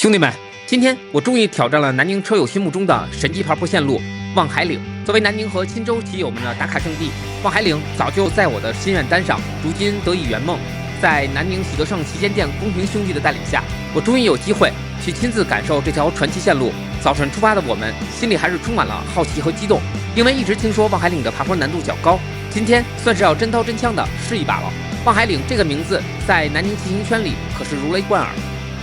兄弟们，今天我终于挑战了南宁车友心目中的神级爬坡线路望海岭。作为南宁和钦州骑友们的打卡圣地，望海岭早就在我的心愿单上，如今得以圆梦。在南宁喜德盛旗舰店公平兄弟的带领下，我终于有机会去亲自感受这条传奇线路。早晨出发的我们，心里还是充满了好奇和激动，因为一直听说望海岭的爬坡难度较高，今天算是要真刀真枪的试一把了。望海岭这个名字在南宁骑行圈里可是如雷贯耳。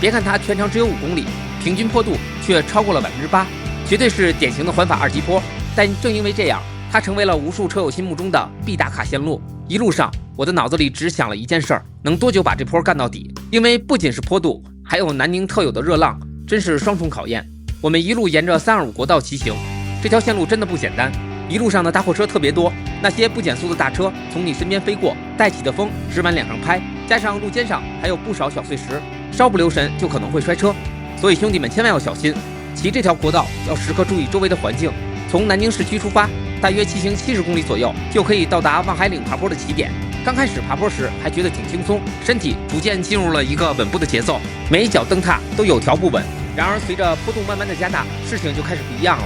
别看它全长只有5公里，平均坡度却超过了8%，绝对是典型的环法2级坡。但正因为这样，它成为了无数车友心目中的必打卡线路。一路上，我的脑子里只想了一件事儿：能多久把这坡干到底？因为不仅是坡度，还有南宁特有的热浪，真是双重考验。我们一路沿着325国道骑行，这条线路真的不简单。一路上的大货车特别多，那些不减速的大车从你身边飞过，带起的风直往脸上拍，加上路肩上还有不少小碎石，稍不留神就可能会摔车。所以兄弟们千万要小心，骑这条国道要时刻注意周围的环境。从南宁市区出发，大约骑行70公里左右，就可以到达望海岭爬坡的起点。刚开始爬坡时还觉得挺轻松，身体逐渐进入了一个稳步的节奏，每一脚蹬踏都有条不紊。然而随着坡度慢慢的加大，事情就开始不一样了。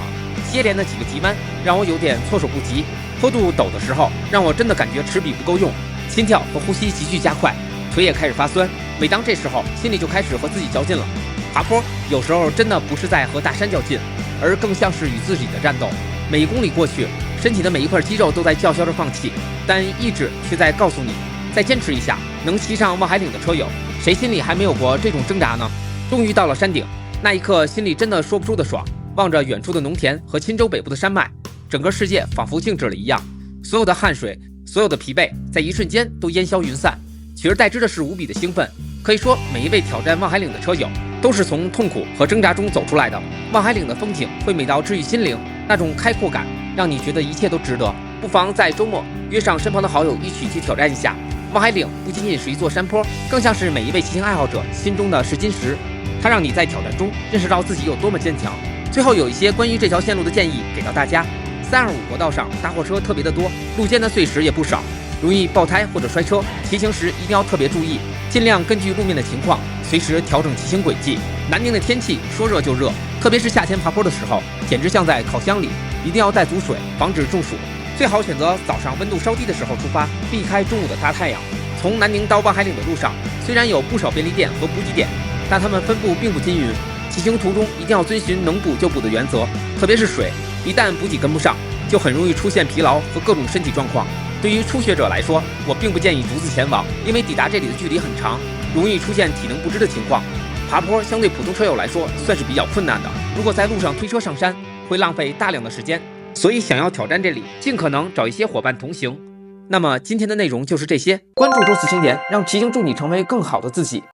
接连的几个急弯让我有点措手不及，坡度陡的时候让我真的感觉齿比不够用，心跳和呼吸急剧加快，腿也开始发酸。每当这时候，心里就开始和自己较劲了。爬坡有时候真的不是在和大山较劲，而更像是与自己的战斗。每1公里过去，身体的每一块肌肉都在叫嚣着放弃，但意志却在告诉你再坚持一下。能骑上望海岭的车友，谁心里还没有过这种挣扎呢？终于到了山顶，那一刻心里真的说不出的爽。望着远处的农田和钦州北部的山脉，整个世界仿佛静止了一样，所有的汗水，所有的疲惫在一瞬间都烟消云散，取而代之的是无比的兴奋。可以说每一位挑战望海岭的车友都是从痛苦和挣扎中走出来的。望海岭的风景会美到治愈心灵，那种开阔感让你觉得一切都值得。不妨在周末约上身旁的好友一起去挑战一下。望海岭不仅仅是一座山坡，更像是每一位骑行爱好者心中的试金石，它让你在挑战中认识到自己有多么坚强。最后有一些关于这条线路的建议给到大家。325国道上大货车特别的多，路肩的碎石也不少，容易爆胎或者摔车，骑行时一定要特别注意，尽量根据路面的情况随时调整骑行轨迹。南宁的天气说热就热，特别是夏天爬坡的时候，简直像在烤箱里，一定要带足水，防止中暑。最好选择早上温度稍低的时候出发，避开中午的大太阳。从南宁到望海岭的路上，虽然有不少便利店和补给点，但它们分布并不均匀。骑行途中一定要遵循能补就补的原则，特别是水，一旦补给跟不上，就很容易出现疲劳和各种身体状况。对于初学者来说，我并不建议独自前往，因为抵达这里的距离很长，容易出现体能不支的情况。爬坡相对普通车友来说算是比较困难的，如果在路上推车上山，会浪费大量的时间，所以想要挑战这里，尽可能找一些伙伴同行。那么今天的内容就是这些，关注周四青年，让骑行助你成为更好的自己。